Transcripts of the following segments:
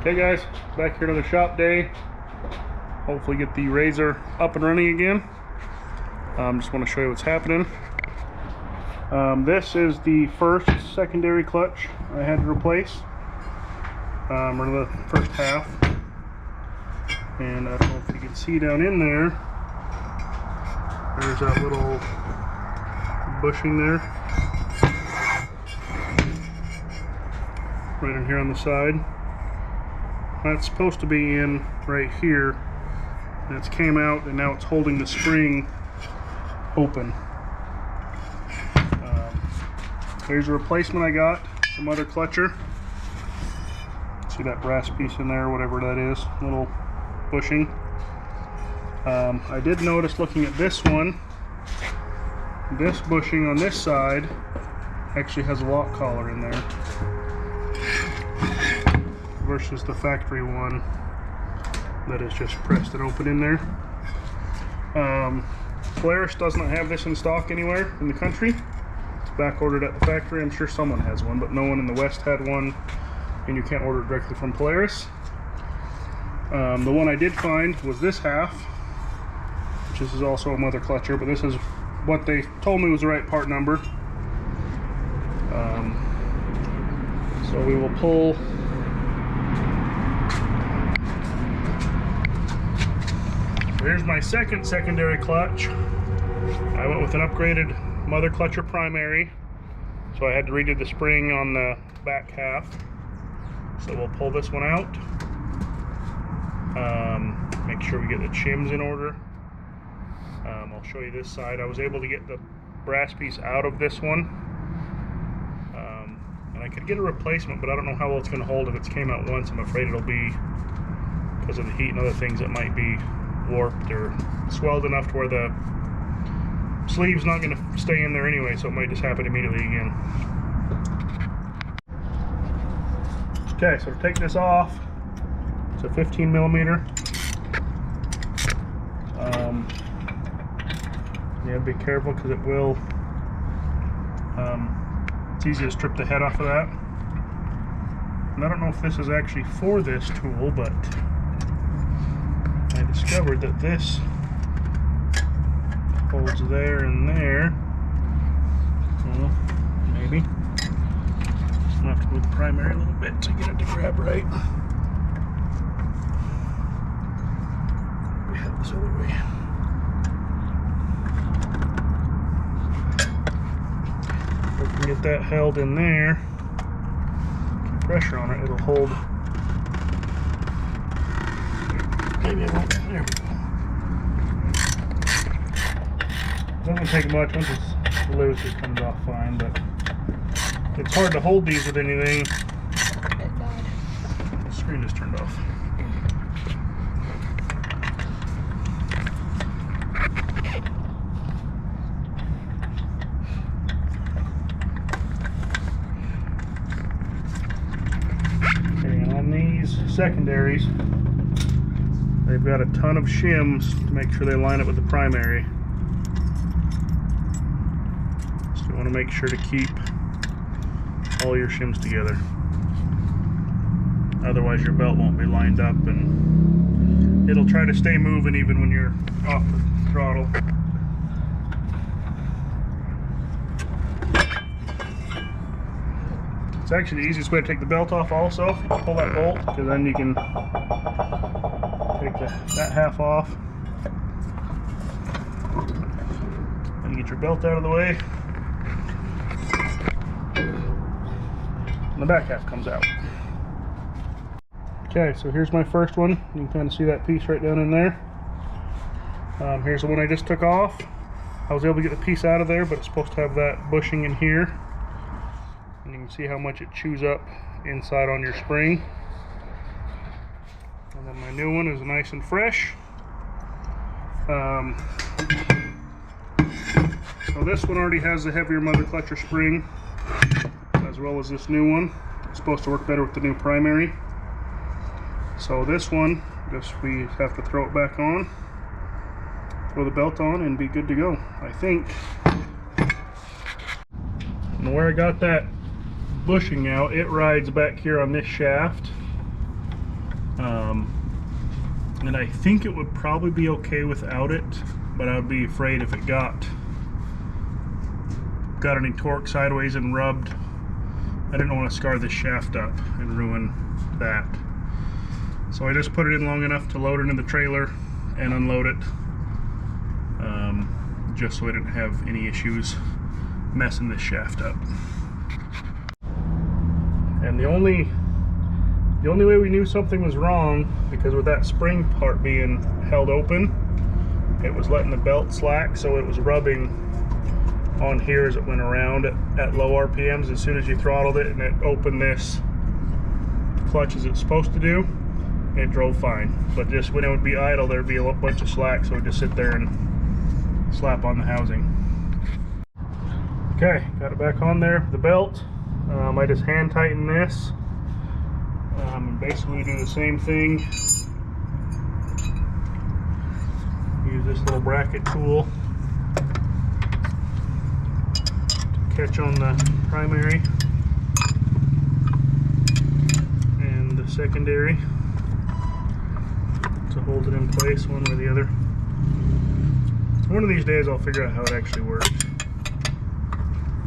Okay guys, back here to the shop day. Hopefully get the Rzr up and running again. Just want to show you what's happening. This is the first secondary clutch I had to replace, or the first half. And I don't know if you can see down in there, there's that little bushing there, right in here on the side. That's supposed to be in right here, and it's came out and now it's holding the spring open. Here's a replacement I got, some other clutcher. See that brass piece in there, whatever that is, little bushing. I did notice looking at this one, this bushing on this side actually has a lock collar in there versus the factory one that is just pressed and open in there. Polaris does not have this in stock anywhere in the country. It's back ordered at the factory. I'm sure someone has one, but no one in the West had one, and you can't order it directly from Polaris. The one I did find was this half, which this is also a mother clutcher, but this is what they told me was the right part number. So we will pull here's my second secondary clutch. I went with an upgraded mother clutcher primary, so I had to redo the spring on the back half. So we'll pull this one out. Make sure we get the shims in order. I'll show you this side. I was able to get the brass piece out of this one, and I could get a replacement, but I don't know how well it's going to hold if it's came out once. I'm afraid it'll be, because of the heat and other things, it might be warped or swelled enough to where the sleeve's not going to stay in there anyway, so it might just happen immediately again. Okay, so to take this off, it's a 15 millimeter. Yeah, be careful because it will, it's easy to strip the head off of that. And I don't know if this is actually for this tool, but I discovered that this holds there and there. Well, maybe. I'm gonna have to move the primary a little bit to get it to grab right. We have this other way. If we can get that held in there, keep pressure on it, it'll hold. Maybe I won't. There we go. Doesn't take much. Once it's loose, it comes off fine, but it's hard to hold these with anything. The screen just turned off. Okay, and on these secondaries, they've got a ton of shims to make sure they line up with the primary. So you want to make sure to keep all your shims together. Otherwise your belt won't be lined up and it'll try to stay moving even when you're off the throttle. It's actually the easiest way to take the belt off also. Pull that bolt, because then you can take that half off. And you get your belt out of the way. And the back half comes out. Okay, so here's my first one. You can kind of see that piece right down in there. Here's the one I just took off. I was able to get the piece out of there, but it's supposed to have that bushing in here. And you can see how much it chews up inside on your spring. And then my new one is nice and fresh. So this one already has the heavier mother clutcher spring, as well as this new one. It's supposed to work better with the new primary. So this one, just we have to throw it back on, throw the belt on, and be good to go, I think. And where I got that bushing out, it rides back here on this shaft. And I think it would probably be okay without it, but I would be afraid if it got any torque sideways and rubbed. I didn't want to scar this shaft up and ruin that. So I just put it in long enough to load it in the trailer and unload it, just so I didn't have any issues messing this shaft up. And the only way we knew something was wrong, because with that spring part being held open, it was letting the belt slack, so it was rubbing on here as it went around at low RPMs. As soon as you throttled it and it opened this clutch as it's supposed to do, it drove fine. But just when it would be idle, there'd be a bunch of slack, so it would just sit there and slap on the housing. Okay, got it back on there, the belt. I just hand tighten this. And basically do the same thing. Use this little bracket tool to catch on the primary and the secondary to hold it in place one way or the other. So one of these days I'll figure out how it actually works.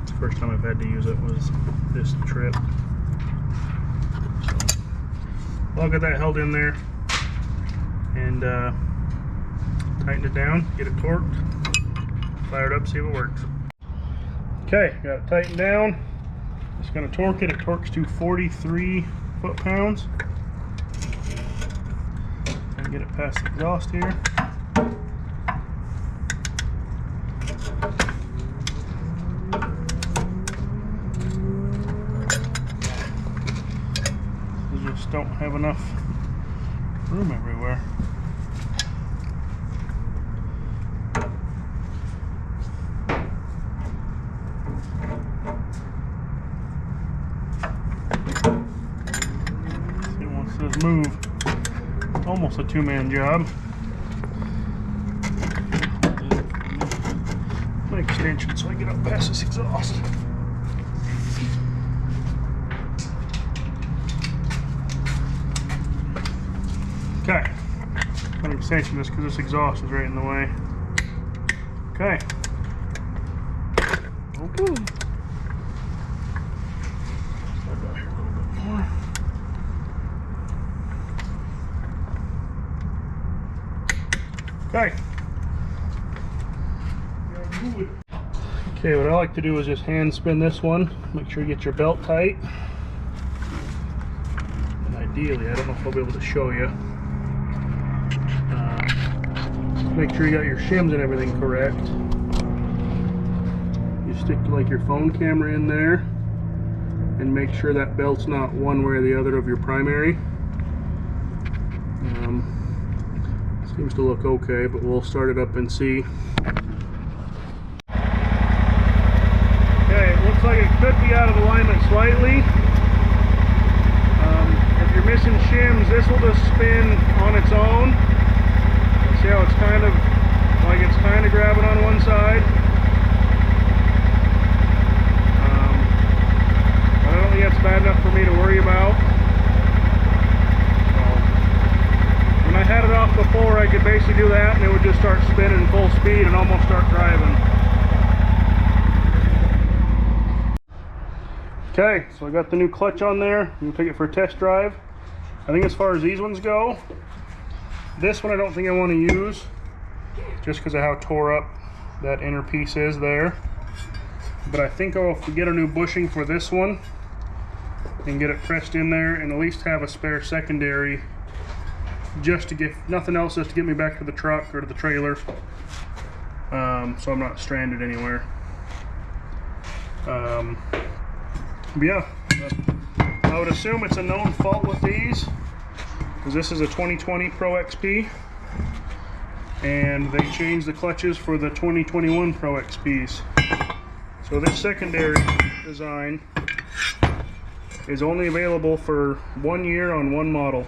The first time I've had to use it was this trip. I'll get that held in there and tighten it down, get it torqued, fire it up, see if it works. Okay, got it tightened down. Just going to torque it. It torques to 43 foot-pounds. And get it past the exhaust here. Don't have enough room everywhere. See, once this move, almost a two-man job. My extension so I get up past this exhaust. Okay, an extension just because this exhaust is right in the way. Okay. Okay. Start down here a little bit more. Okay. Okay, what I like to do is just hand spin this one. Make sure you get your belt tight. And ideally, I don't know if I'll be able to show you. Make sure you got your shims and everything correct. You stick like your phone camera in there and make sure that belt's not one way or the other of your primary. Seems to look okay, but we'll start it up and see. Okay, it looks like it could be out of alignment slightly. If you're missing shims, this will just spin on its own. See how it's kind of grabbing on one side. I don't think that's bad enough for me to worry about. So, when I had it off before, I could basically do that and it would just start spinning full speed and almost start driving. Okay, so I got the new clutch on there. We'll take it for a test drive. I think as far as these ones go, this one I don't think I want to use, just because of how tore up that inner piece is there. But I think I'll get a new bushing for this one and get it pressed in there and at least have a spare secondary, just to get, nothing else, just to get me back to the truck or to the trailer, so I'm not stranded anywhere. But yeah, I would assume it's a known fault with these, because this is a 2020 Pro XP and they changed the clutches for the 2021 Pro XPs. So this secondary design is only available for 1 year on one model.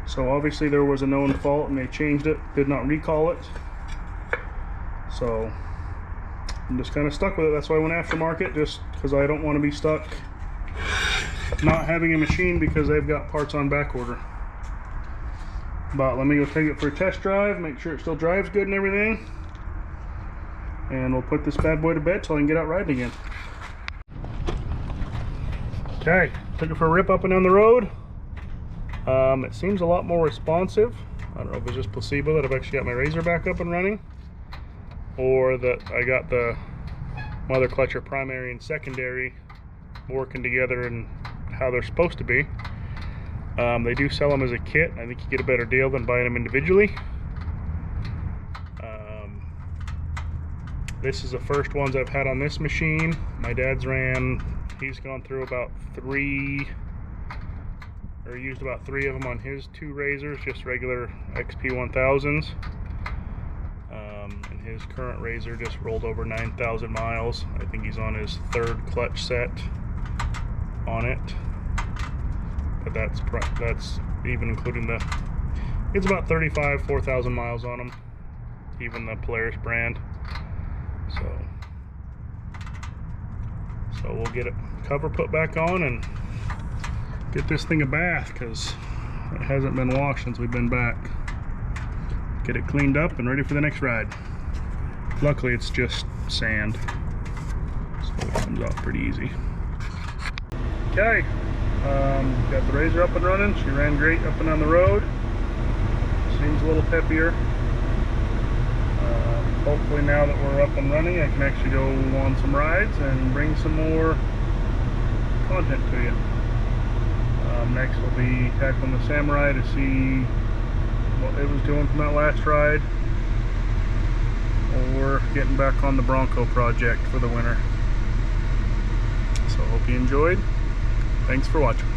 So obviously there was a known fault and they changed it, did not recall it. So I'm just kind of stuck with it. That's why I went aftermarket, just because I don't want to be stuck not having a machine because they've got parts on back order. But let me go take it for a test drive, make sure it still drives good and everything. And we'll put this bad boy to bed till I can get out riding again. Okay, took it for a rip up and down the road. It seems a lot more responsive. I don't know if it's just placebo that I've actually got my Rzr back up and running, or that I got the mother clutcher primary and secondary working together and how they're supposed to be. They do sell them as a kit. I think you get a better deal than buying them individually. This is the first ones I've had on this machine. My dad's he's gone through about used about 3 of them on his 2 Rzrs, just regular XP 1000s. And his current Rzr just rolled over 9,000 miles. I think he's on his 3rd clutch set on it. But that's even including it's about 4,000 miles on them, even the Polaris brand. So we'll get a cover put back on and get this thing a bath, because it hasn't been washed since we've been back. Get it cleaned up and ready for the next ride. Luckily it's just sand, so it comes off pretty easy. Okay, got the Rzr up and running. She ran great up and down the road. Seems a little peppier. Hopefully now that we're up and running, I can actually go on some rides and bring some more content to you. Next we'll be tackling the Samurai to see what it was doing from that last ride, or getting back on the Bronco project for the winter. So hope you enjoyed. Thanks for watching.